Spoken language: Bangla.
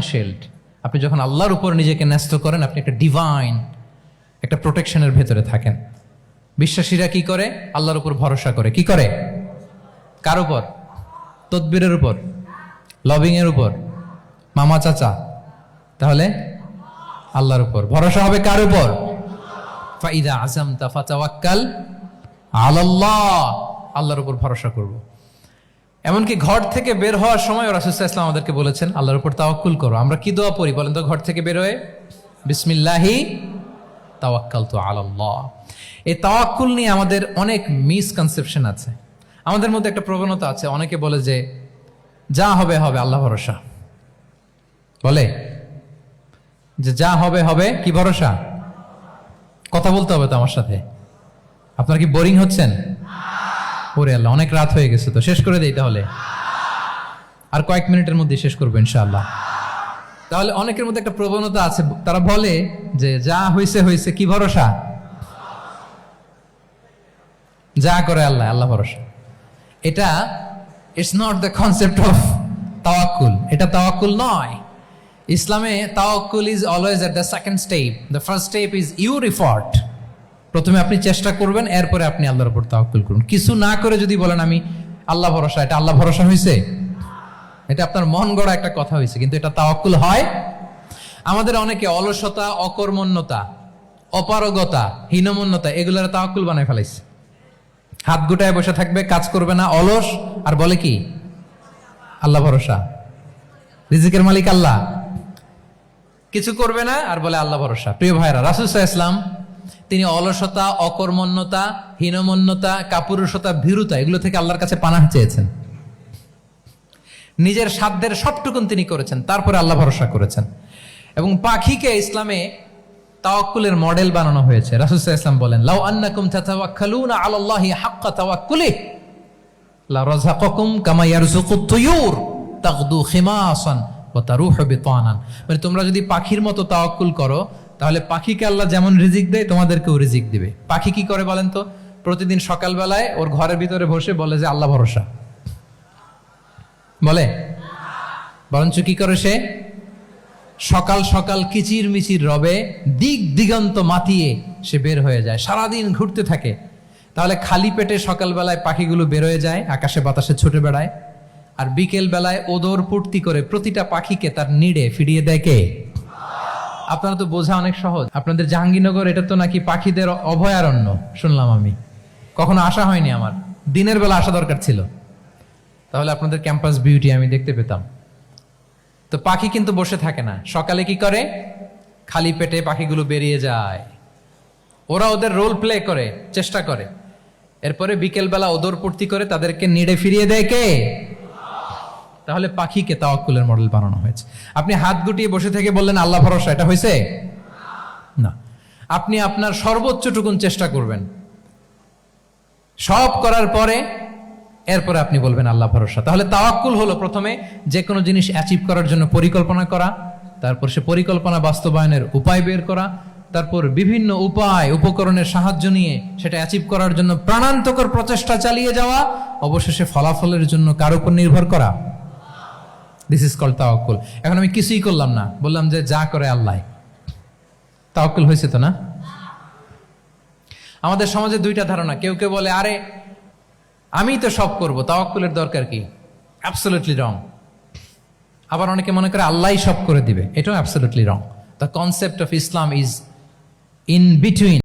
শিল্ড। আপনি যখন আল্লাহর উপর নিজেকে ন্যস্ত করেন, আপনি একটা ডিভাইন একটা প্রোটেকশনের ভেতরে থাকেন। বিশ্বাসীরা কি করে? আল্লাহর উপর ভরসা করে। কি করে? কার উপর? তদবিরের উপর, লবিং এর উপর, মামা চাচা? তাহলে আল্লাহর উপর ভরসা হবে। কার উপর? ফাইদা আযামতা ফাতাওয়াক্কাল আলাল্লাহ। আল্লাহর উপর ভরসা করব। এমনকি ঘর থেকে বের হওয়ার সময় রাসূল সাল্লাল্লাহু আলাইহি ওয়াসাল্লাম আমাদেরকে বলেছেন আল্লাহর উপর তাওয়াক্কুল করো। আমরা কি দোয়া পড়ি বলেন তো ঘর থেকে বের হয়ে? বিসমিল্লাহি তাওয়াক্কালতু আলাল্লাহ। এই তাওয়াক্কুল নিয়ে আমাদের অনেক মিসকনসেপশন আছে। আমাদের মধ্যে একটা প্রবণতা আছে, অনেকে বলে যে যা হবে হবে, আল্লাহ ভরসা। বলে যে যা হবে হবে, কি ভরসা? কথা বলতে হবে তো আমার সাথে। আপনারা কি বোরিং হচ্ছেন? ওরে আল্লাহ, অনেক রাত হয়ে গেছে, তো শেষ করে দেই তাহলে। আর কয়েক মিনিটের মধ্যে শেষ করবো ইনশাআল্লাহ। তাহলে অনেকের মধ্যে একটা প্রবণতা আছে, তারা বলে যে যা হয়েছে হয়েছে, কি ভরসা? যা করে আল্লাহ, আল্লাহ ভরসা। এটা it's not the concept of তাওয়াক্কুল। এটা তাওয়াক্কুল নয়। ইসলামে তাওয়াক্কুল is always at the second step. The first step is your effort. প্রথমে আপনি চেষ্টা করবেন, এরপরে আপনি আল্লাহর উপর তাওয়াক্কুল করুন। কিছু না করে যদি বলেন আমি আল্লাহ ভরসা, এটা আল্লাহ ভরসা হয়েছে? এটা আপনার মন গড়া একটা কথা হয়েছে, কিন্তু এটা তাওয়াক্কুল হয়? আমাদের অনেকে অলসতা, অকর্মণ্যতা, অপারগতা, হীনমন্যতা এগুলোর তাওয়াক্কুল বানায় ফেলাইছে। হাত গুটায় বসে থাকবে, কাজ করবে না, অলস, আর বলে কি আল্লাহ ভরসা। রিজিকের মালিক আল্লাহ, কিছু করবে না আর বলে আল্লাহ ভরসা। প্রিয় ভাইরা, রাসূল সাল্লাল্লাহু আলাইহি ওয়াসাল্লাম তিনি অলসতা, অকর্মণ্যতা, হীনমন্যতা, কাপুরুষতা, ভীরুতা এগুলো থেকে আল্লাহর কাছে পানাহ চেয়েছেন। নিজের সাধ্যের সবটুকুন তিনি করেছেন, তারপরে আল্লাহ ভরসা করেছেন। এবং পাখিকে ইসলামে তাওয়াক্কুলের মডেল বানানো হয়েছে। রাসূল সাল্লাল্লাহু আলাইহি ওয়াসাল্লাম বলেন লাউ আন্নাকুম তাতাওয়াক্কালুনা আলাল্লাহি হাক্কা তাওয়াক্কুলিহি লা রাযাকাকুম কামা ইয়ারযুকুত তুয়ুর তাগদু খিমাসান ওয়া তারুহু বিতানান। মানে তোমরা যদি পাখির মতো তাওয়াক্কুল করো, তাহলে পাখিকে আল্লাহ যেমন রিজিক দেয় তোমাদেরকেও রিজিক দিবে। পাখি কি করে বলেন তো? প্রতিদিন সকালবেলায় ওর ঘরের ভিতরে বসে বলে যে আল্লাহ ভরসা। বলে? বরঞ্চ কি করে সে? সকাল সকাল কিচির মিচির রবে দিক দিগন্ত মাতিয়ে সে বের হয়ে যায়, সারাদিন ঘুরতে থাকে। তাহলে খালি পেটে সকালবেলায় পাখিগুলো বের হয়ে যায়, আকাশে বাতাসে ছুটে বেড়ায়, আর বিকেল বেলায় ওদর পূর্তি করে প্রতিটা পাখিকে তার নিড়ে ফিরিয়ে দেয় কে? আপনারা তো বোঝা অনেক সহজ। আপনাদের জাহাঙ্গীরনগর এটা তো নাকি পাখিদের অভয়ারণ্য শুনলাম আমি, কখনো আসা হয়নি আমার, দিনের বেলা আসা দরকার ছিল, তাহলে আপনাদের ক্যাম্পাস বিউটি আমি দেখতে পেতাম। তো পাখি কিন্তু বসে থাকে না, সকালে কি করে? খালি পেটে পাখিগুলো বেরিয়ে যায়, ওরা ওদের রোল প্লে করে, চেষ্টা করে, এরপরে বিকেলবেলা ওদর পূর্তি করে তাদেরকে নিড়ে ফিরিয়ে দেয় কে? তাহলে পাখিকে তাওয়াক্কুলের মডেল বানানো হয়েছে। আপনি হাত গুটিয়ে বসে থেকে বললেন আল্লাহ ভরসা, এটা হয়েছে না। আপনি আপনার সর্বোচ্চটুকুন চেষ্টা করবেন, সব করার পরে এরপরে আপনি বলবেন আল্লাহ ভরসা। তাহলে তাওয়াক্কুল হলো প্রথমে যে কোনো জিনিস অ্যাচিভ করার জন্য পরিকল্পনা করা, তারপর সে পরিকল্পনা বাস্তবায়নের উপায় বের করা, তারপর বিভিন্ন উপায় উপকরণের সাহায্য নিয়ে সেটা অ্যাচিভ করার জন্য প্রাণান্তকর প্রচেষ্টা চালিয়ে যাওয়া, অবশেষে ফলাফলের জন্য কার উপর নির্ভর করা। দিস ইজ কল্ড তাওয়াক্কুল। এখন আমি কিছুই করলাম না, বললাম যে যা করে আল্লাহ, তাওয়াক্কুল হয়েছে তো না? আমাদের সমাজে দুইটা ধারণা। কেউ কেউ বলে আরে আমি তো সব করব, তাওয়াক্কুলের দরকার কি? অ্যাবসলিউটলি রং। আবার অনেকে মনে করে আল্লাহই সব করে দিবে, এটাও absolutely wrong. The concept of Islam is in between.